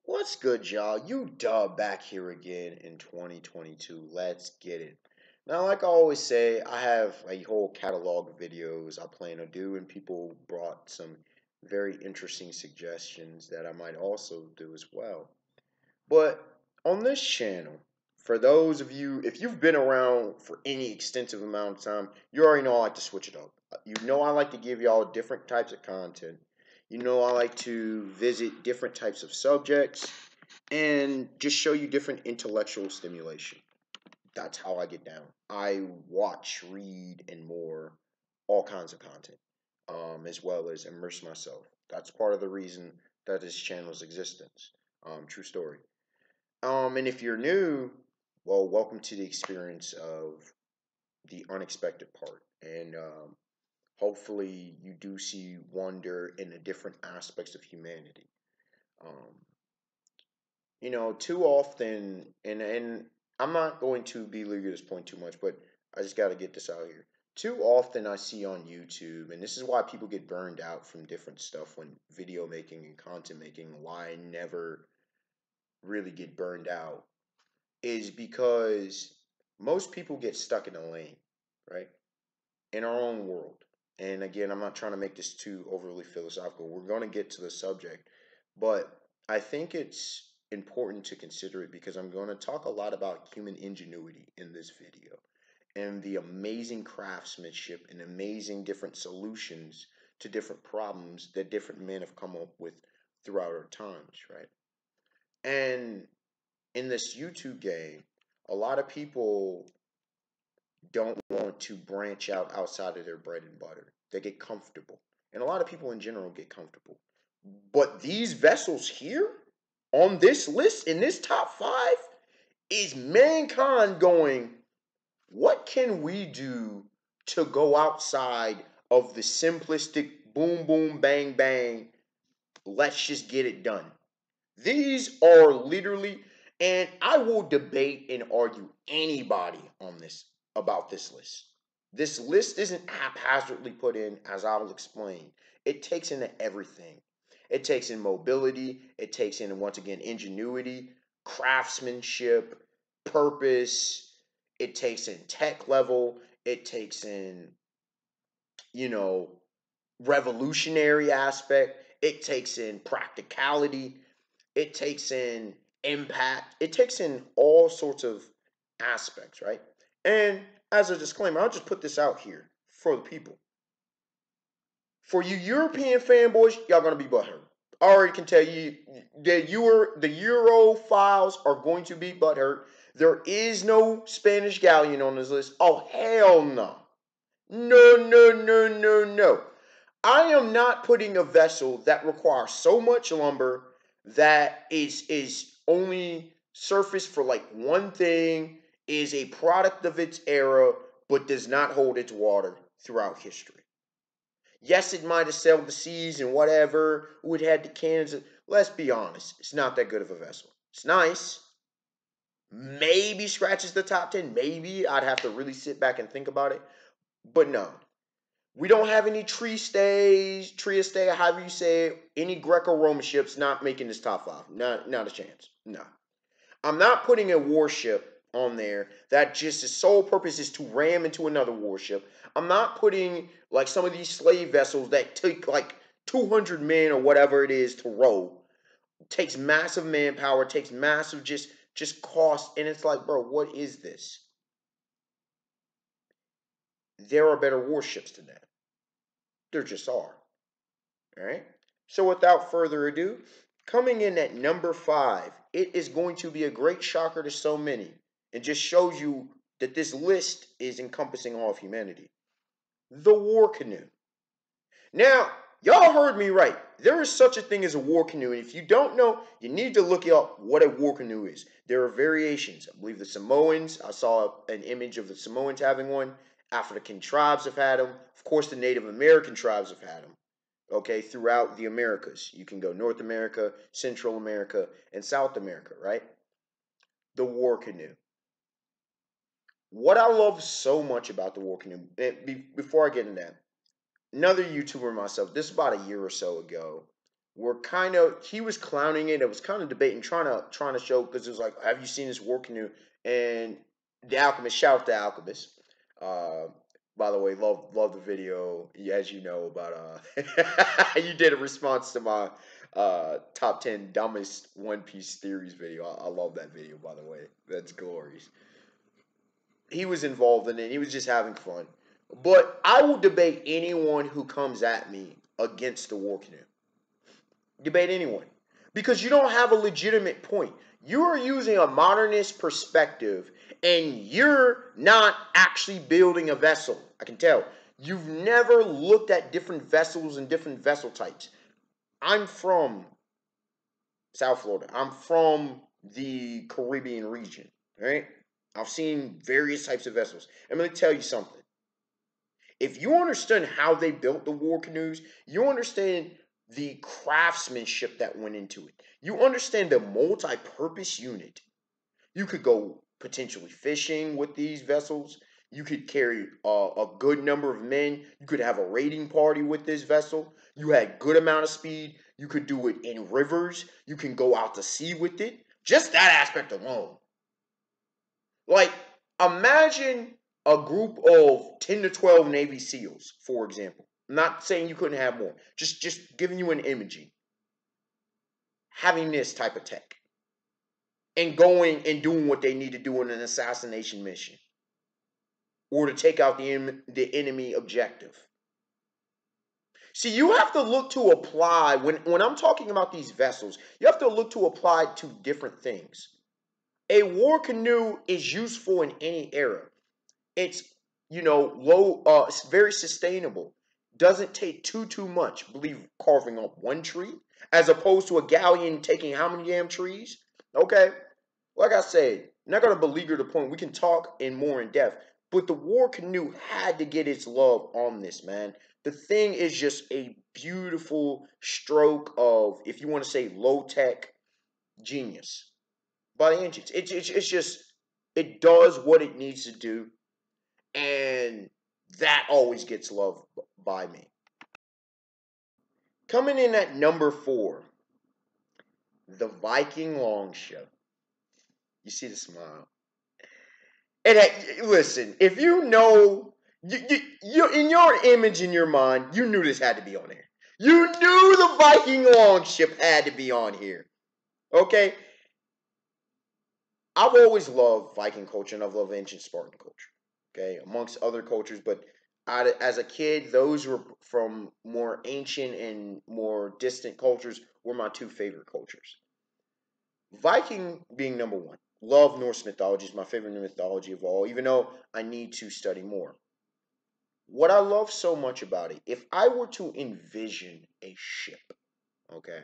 What's good, y'all? You dub back here again in 2022. Let's get it. Now, like I always say, I have a whole catalog of videos I plan to do, and people brought some very interesting suggestions that I might also do as well. But on this channel, for those of you, if you've been around for any extensive amount of time, you already know I like to switch it up. You know I like to give y'all different types of content. You know I like to visit different types of subjects and just show you different intellectual stimulation. That's how I get down. I watch, read, and more, all kinds of content, as well as immerse myself. That's part of the reason that this channel's existence. True story. And if you're new, well, welcome to the experience of the unexpected part. And hopefully you do see wonder in the different aspects of humanity. Um, too often, and I'm not going to belabor this point too much, but I just got to get this out here. Too often I see on YouTube, and this is why people get burned out from different stuff when video making and content making, why I never really get burned out, is because most people get stuck in a lane, right? In our own world. And again, I'm not trying to make this too overly philosophical. We're going to get to the subject, but I think it's important to consider it because I'm going to talk a lot about human ingenuity in this video and the amazing craftsmanship and amazing different solutions to different problems that different men have come up with throughout our times, right? And in this YouTube game, a lot of people don't want to branch out outside of their bread and butter. They get comfortable. And a lot of people in general get comfortable. But these vessels here on this list, in this top five, is mankind going, what can we do to go outside of the simplistic boom, boom, bang, bang, let's just get it done? These are literally, and I will debate and argue anybody on this about this list. This list isn't haphazardly put in, as I'll explain. It takes into everything. It takes in mobility. It takes in, once again, ingenuity, craftsmanship, purpose. It takes in tech level. It takes in, you know, revolutionary aspect. It takes in practicality. It takes in impact. It takes in all sorts of aspects, right? And as a disclaimer, I'll just put this out here for the people. For you European fanboys, y'all gonna be butthurt. I already can tell you that the Europhiles are going to be butthurt. There is no Spanish galleon on this list. Oh hell no. No, no, no, no, no. I am not putting a vessel that requires so much lumber that is only surfaced for like one thing, is a product of its era, but does not hold its water throughout history. Yes, it might have sailed the seas and whatever, it had the cannons. Let's be honest, it's not that good of a vessel. It's nice. Maybe scratches the top 10. Maybe I'd have to really sit back and think about it. But no, we don't have any Trieste, however you say it, any Greco-Roman ships not making this top five. Not a chance. No. I'm not putting a warship on there that just its sole purpose is to ram into another warship. I'm not putting like some of these slave vessels that take like 200 men or whatever it is to row. It takes massive manpower, takes massive just cost, and it's like, bro, what is this? There are better warships than that. There just are. All right. So without further ado, coming in at number 5, it is going to be a great shocker to so many and just shows you that this list is encompassing all of humanity. The war canoe. Now, y'all heard me right. There is such a thing as a war canoe, and if you don't know, you need to look up what a war canoe is. There are variations. I believe the Samoans, I saw an image of the Samoans having one. African tribes have had them. Of course, the Native American tribes have had them. Okay, throughout the Americas. You can go North America, Central America, and South America, right? The war canoe. What I love so much about the war canoe, before I get into that, another YouTuber myself, this is about a year or so ago, he was clowning it. It was kind of debating, trying to show, because it was like, have you seen this war canoe? And the Alchemist, shout out to Alchemist. Uh, by the way, love the video, as you know, about you did a response to my top 10 dumbest One Piece theories video. I love that video, by the way. That's glorious. He was involved in it. He was just having fun. But I will debate anyone who comes at me against the war canoe. Debate anyone. Because you don't have a legitimate point. You are using a modernist perspective and you're not actually building a vessel. I can tell. You've never looked at different vessels and different vessel types. I'm from South Florida. I'm from the Caribbean region. Right? I've seen various types of vessels. I'm going to tell you something. If you understand how they built the war canoes, you understand the craftsmanship that went into it. You understand the multi-purpose unit. You could go potentially fishing with these vessels. You could carry a good number of men. You could have a raiding party with this vessel. You had good amount of speed. You could do it in rivers. You can go out to sea with it. Just that aspect alone. Like, imagine a group of 10 to 12 Navy SEALs, for example. I'm not saying you couldn't have more. Just giving you an imaging. Having this type of tech. And going and doing what they need to do in an assassination mission. Or to take out the enemy objective. See, you have to look to apply, when I'm talking about these vessels, you have to look to apply to different things. A war canoe is useful in any era. It's, it's very sustainable. Doesn't take too much. I believe carving up one tree, as opposed to a galleon taking how many damn trees? Okay, like I said, not gonna beleaguer the point. We can talk in more in depth, but the war canoe had to get its love on this, man. The thing is just a beautiful stroke of, if you want to say, low tech genius by the engines. It's just, it does what it needs to do. And that always gets loved by me. Coming in at number 4, the Viking Longship. You see the smile. And listen, if you know, you in your image in your mind, you knew this had to be on here. You knew the Viking Longship had to be on here. Okay? I've always loved Viking culture, and I've loved ancient Spartan culture. Okay? Amongst other cultures, but as a kid, those were from more ancient and more distant cultures were my 2 favorite cultures. Viking being number 1. Love Norse mythology. Is my favorite mythology of all, even though I need to study more. What I love so much about it, if I were to envision a ship, okay,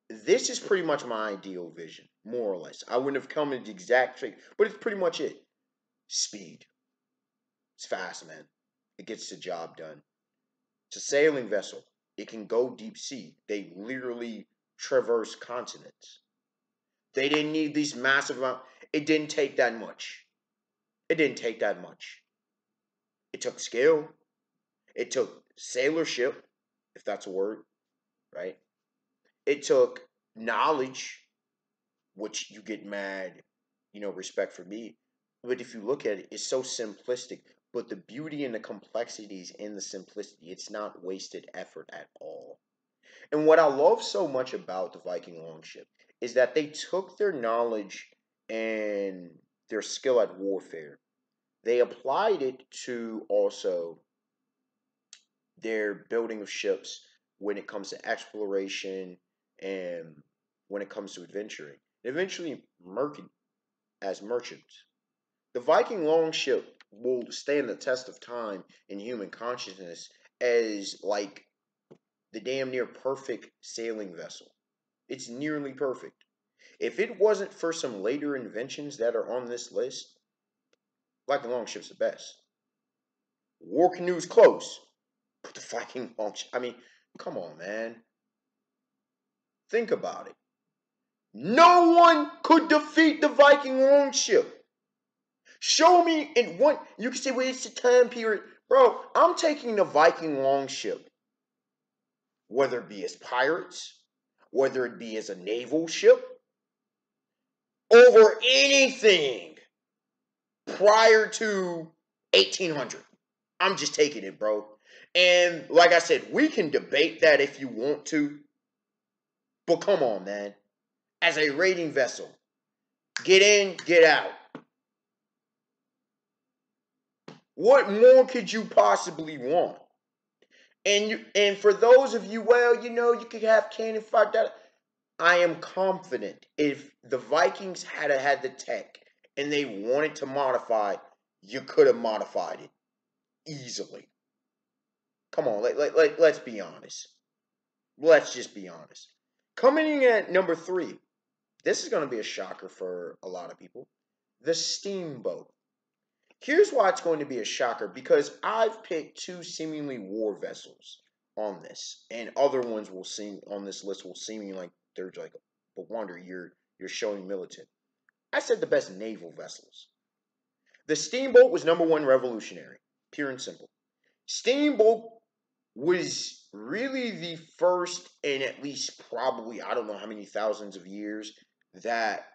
this is pretty much my ideal vision, more or less. I wouldn't have come in the exact shape, but it's pretty much it. Speed. It's fast, man. It gets the job done. It's a sailing vessel. It can go deep sea. They literally traverse continents. They didn't need these massive amounts. It didn't take that much. It didn't take that much. It took skill. It took sailorship, if that's a word, right? It took knowledge, which you get mad, respect for me. But if you look at it, it's so simplistic. But the beauty and the complexities in the simplicity, it's not wasted effort at all. And what I love so much about the Viking Longship is that they took their knowledge and their skill at warfare. They applied it to also their building of ships when it comes to exploration and when it comes to adventuring. Eventually, as merchants. The Viking Longship will stand the test of time in human consciousness as like the damn near perfect sailing vessel. It's nearly perfect. If it wasn't for some later inventions that are on this list, Viking Longship's the best. War canoes close, but the Viking Longship, I mean, come on, man. Think about it. No one could defeat the Viking Longship. Show me in one, you can say, well, it's the time period. Bro, I'm taking the Viking Longship whether it be as pirates, whether it be as a naval ship, over anything prior to 1800. I'm just taking it, bro. And like I said, we can debate that if you want to. But come on, man. As a raiding vessel, get in, get out. What more could you possibly want? And for those of you, well, you could have cannon fire. I am confident if the Vikings had the tech and they wanted to modify, you could have modified it easily. Come on, let's be honest. Let's just be honest. Coming in at number 3, this is going to be a shocker for a lot of people. The Steamboat. Here's why it's going to be a shocker, because I've picked 2 seemingly war vessels on this, and other ones will seem on this list will seem like they're like, but wonder you're showing militant. I said the best naval vessels. The Steamboat was number 1 revolutionary, pure and simple. Steamboat was really the first in at least probably, I don't know how many thousands of years, that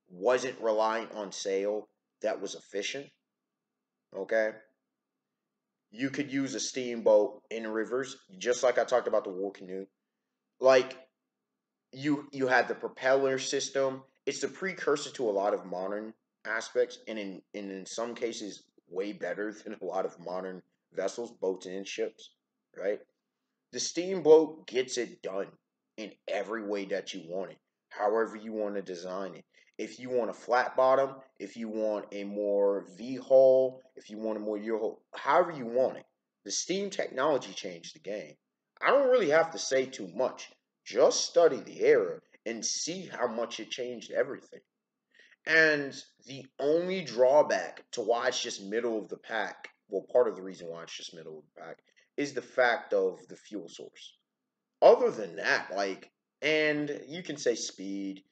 wasn't reliant on sail, that was efficient. Okay? You could use a steamboat in rivers, just like I talked about the war canoe. Like, you have the propeller system. It's the precursor to a lot of modern aspects, and in some cases, way better than a lot of modern vessels, boats, and ships, right? The steamboat gets it done in every way that you want it, however you want to design it. If you want a flat bottom, if you want a more V-hull, if you want a more U-hull, however you want it. The steam technology changed the game. I don't really have to say too much. Just study the era and see how much it changed everything. And the only drawback to why it's just middle of the pack, well, part of the reason why it's just middle of the pack, is the fact of the fuel source. Other than that, and you can say speed,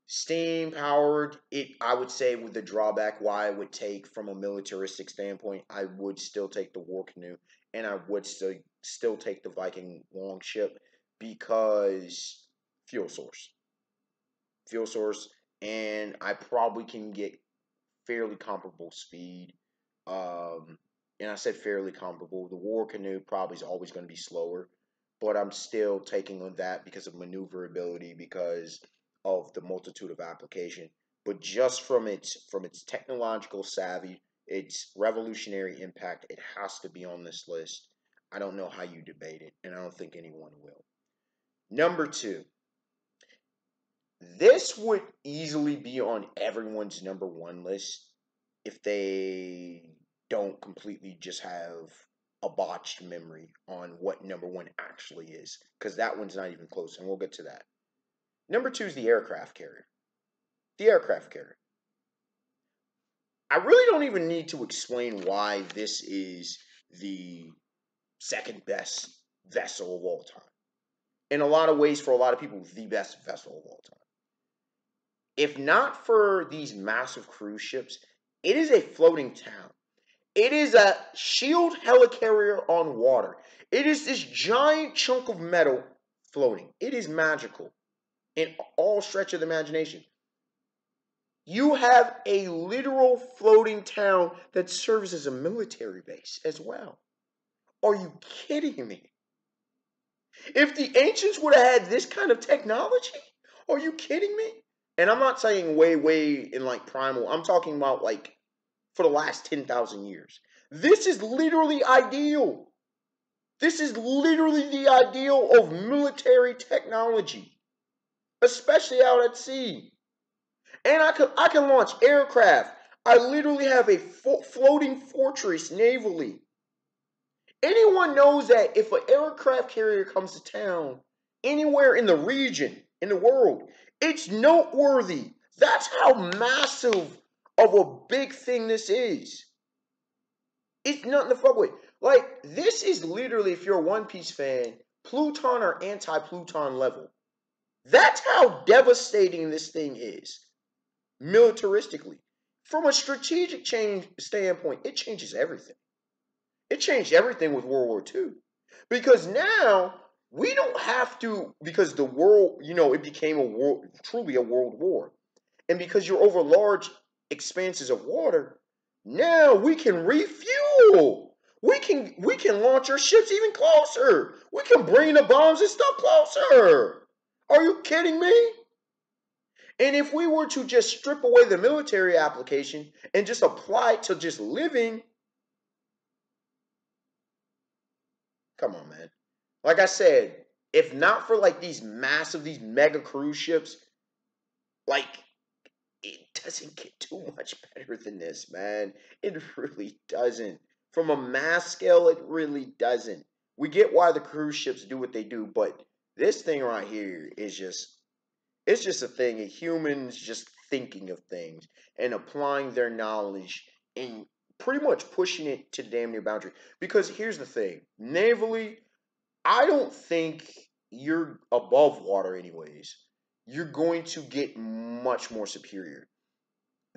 steam powered, I would say with the drawback why I would take from a militaristic standpoint, I would still take the war canoe, and I would still take the Viking Longship, because fuel source. Fuel source, and I probably can get fairly comparable speed. And I said fairly comparable. The war canoe probably is always going to be slower, but I'm still taking on that because of maneuverability, because of the multitude of application. But just from its technological savvy, its revolutionary impact, it has to be on this list. I don't know how you debate it, and I don't think anyone will. Number 2. This would easily be on everyone's number 1 list if they don't completely just have a botched memory on what number 1 actually is, because that one's not even close, and we'll get to that. Number 2 is the aircraft carrier. The aircraft carrier. I really don't even need to explain why this is the second best vessel of all time. In a lot of ways, for a lot of people, the best vessel of all time. If not for these massive cruise ships, it is a floating town. It is a shield helicarrier on water. It is this giant chunk of metal floating. It is magical in all stretch of the imagination. You have a literal floating town that serves as a military base as well. Are you kidding me? If the ancients would have had this kind of technology, are you kidding me? And I'm not saying way in primal. I'm talking about for the last 10,000 years. This is literally ideal. This is literally the ideal of military technology, especially out at sea. And I can launch aircraft. I literally have a floating fortress navally. Anyone knows that if an aircraft carrier comes to town, anywhere in the region, in the world, it's noteworthy. That's how massive of a big thing this is. It's nothing to fuck with. This is literally, if you're a One Piece fan, Pluton or anti-Pluton level. That's how devastating this thing is, militaristically. From a strategic change standpoint, it changes everything. It changed everything with World War II. Because now, We don't have to, because the world, it became a world, truly a world war. And because you're over large expanses of water, now we can refuel. We can launch our ships even closer. We can bring the bombs and stuff closer. Are you kidding me? And if we were to just strip away the military application and just apply it to just living, come on, man. Like I said, if not for like these mega cruise ships, like it doesn't get too much better than this, man. It really doesn't. From a mass scale, it really doesn't. We get why the cruise ships do what they do, but this thing right here is just, it's just a thing of humans just thinking of things and applying their knowledge and pretty much pushing it to the damn near boundary. Because here's the thing, navally, I don't think you're above water anyways. You're going to get much more superior.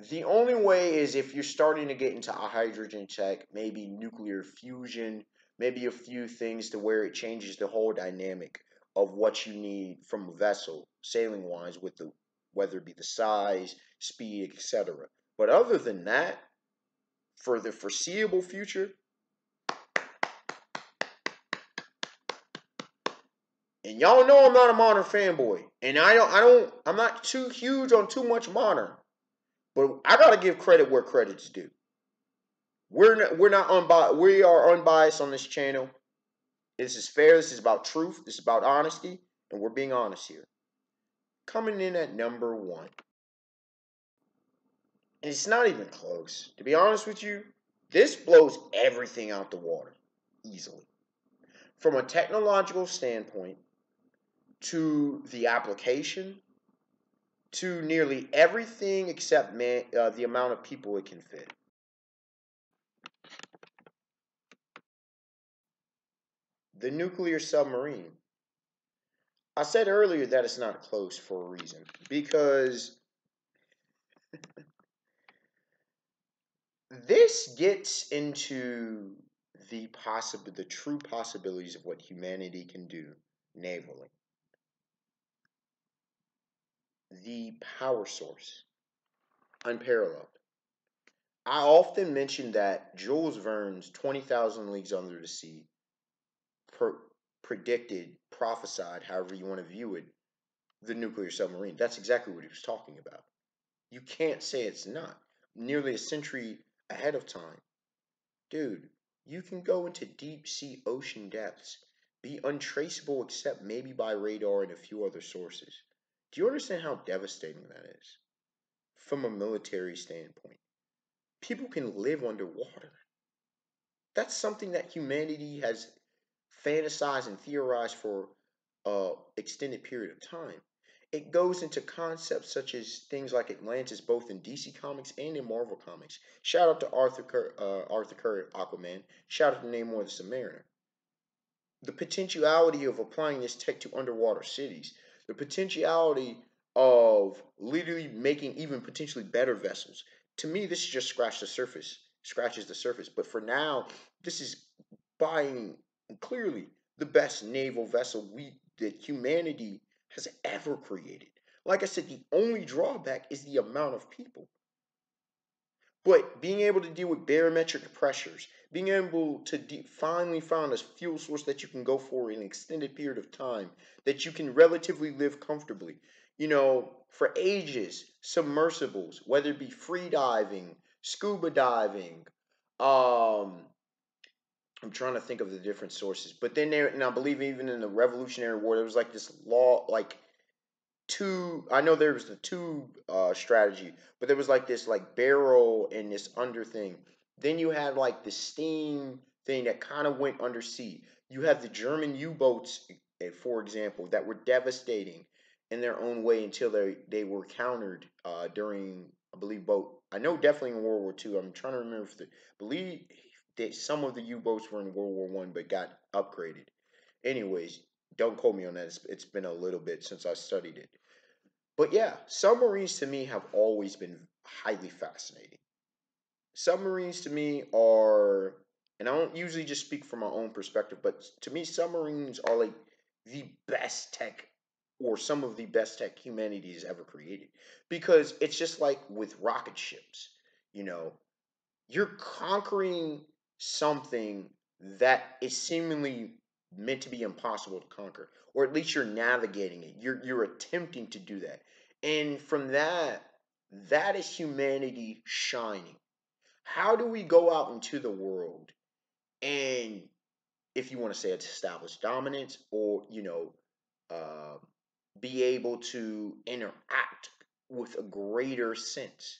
The only way is if you're starting to get into a hydrogen tech, maybe nuclear fusion, maybe a few things to where it changes the whole dynamic of what you need from a vessel, sailing wise, with the whether it be the size, speed, etc. But other than that, for the foreseeable future, and y'all know I'm not a modern fanboy, and I'm not too huge on too much modern, but I gotta give credit where credit's due. We're not unbiased. We are unbiased on this channel. This is fair. This is about truth. This is about honesty, and we're being honest here. Coming in at number 1, and it's not even close. To be honest with you, this blows everything out the water easily. From a technological standpoint, to the application, to nearly everything except the amount of people it can fit. The nuclear submarine. I said earlier that it's not close for a reason. Because this gets into the true possibilities of what humanity can do navally. The power source, unparalleled. I often mention that Jules Verne's 20,000 Leagues Under the Sea predicted, prophesied, however you want to view it, the nuclear submarine. That's exactly what he was talking about. You can't say it's not. Nearly a century ahead of time. Dude, you can go into deep sea ocean depths, be untraceable except maybe by radar and a few other sources. Do you understand how devastating that is? From a military standpoint, people can live underwater. That's something that humanity has fantasized and theorized for an extended period of time. It goes into concepts such as things like Atlantis, both in DC Comics and in Marvel Comics. Shout out to Arthur Curry, Aquaman. Shout out to Namor the Submariner. The potentiality of applying this tech to underwater cities. The potentiality of literally making even potentially better vessels. To me, this just scratches the surface. But for now, this is buying clearly the best naval vessel that humanity has ever created. Like I said, the only drawback is the amount of people. But being able to deal with barometric pressures, being able to finally find a fuel source that you can go for in an extended period of time, that you can relatively live comfortably. For ages, submersibles, whether it be free diving, scuba diving, um, I'm trying to think of the different sources. But then and I believe even in the Revolutionary War, there was like this law, like I know there was the tube strategy, but there was like this like barrel and this under thing. Then you had like the steam thing that kind of went undersea. You had the German U-boats, for example, that were devastating in their own way until they were countered during, I believe, I know definitely in World War II. I'm trying to remember if believe that some of the U-boats were in World War One but got upgraded. Anyways, don't quote me on that. It's been a little bit since I studied it. But yeah, submarines to me have always been highly fascinating. Submarines to me are, and I don't usually just speak from my own perspective, but to me, submarines are like the best tech or some of the best tech humanity has ever created. Because it's just like with rocket ships, you know, you're conquering something that is seemingly meant to be impossible to conquer, or at least you're navigating it. You're attempting to do that, and from that, that is humanity shining. How do we go out into the world and, if you want to say it's established dominance, or uh, be able to interact with a greater sense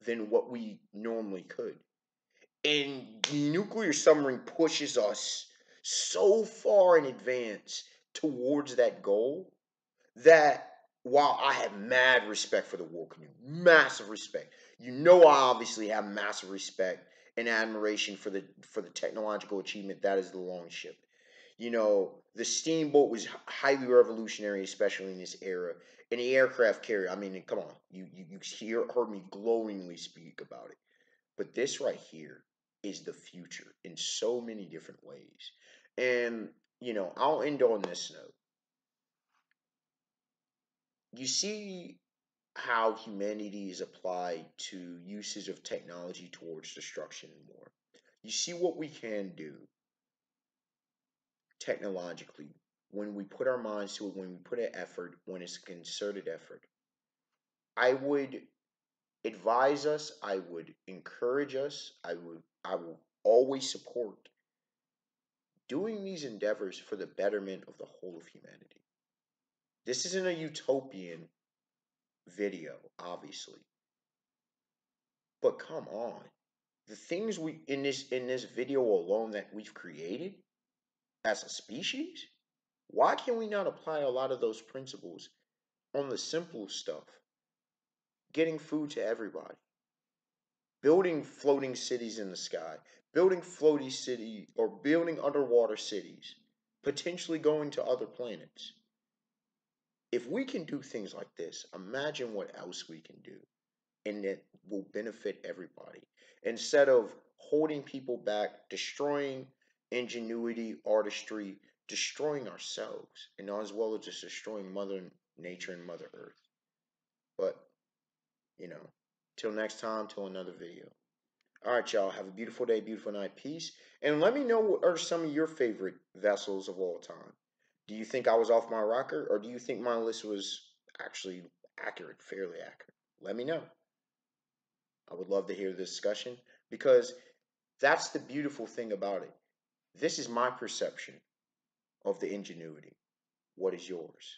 than what we normally could? And the nuclear submarine pushes us so far in advance towards that goal that, while I have mad respect for the war canoe, massive respect, I obviously have massive respect and admiration for the technological achievement that is the Longship. The Steamboat was highly revolutionary, especially in this era. And the aircraft carrier, I mean, come on, heard me glowingly speak about it. But this right here is the future in so many different ways. And, I'll end on this note. You see how humanity is applied to usage of technology towards destruction and war. You see what we can do technologically when we put our minds to it, when we put an effort, when it's a concerted effort. I would advise us, I would encourage us, I will always support doing these endeavors for the betterment of the whole of humanity. This isn't a utopian video, obviously. But come on. The things we in this video alone that we've created as a species, why can we not apply a lot of those principles on the simple stuff? Getting food to everybody, building floating cities in the sky, building floaty city or building underwater cities, potentially going to other planets. If we can do things like this, imagine what else we can do, and it will benefit everybody. Instead of holding people back, destroying ingenuity, artistry, destroying ourselves, and as well as just destroying Mother Nature and Mother Earth. But, till next time, till another video. All right, y'all. Have a beautiful day, beautiful night. Peace. And let me know what are some of your favorite vessels of all time. Do you think I was off my rocker, or do you think my list was actually accurate, fairly accurate? Let me know. I would love to hear the discussion, because that's the beautiful thing about it. This is my perception of the ingenuity. What is yours?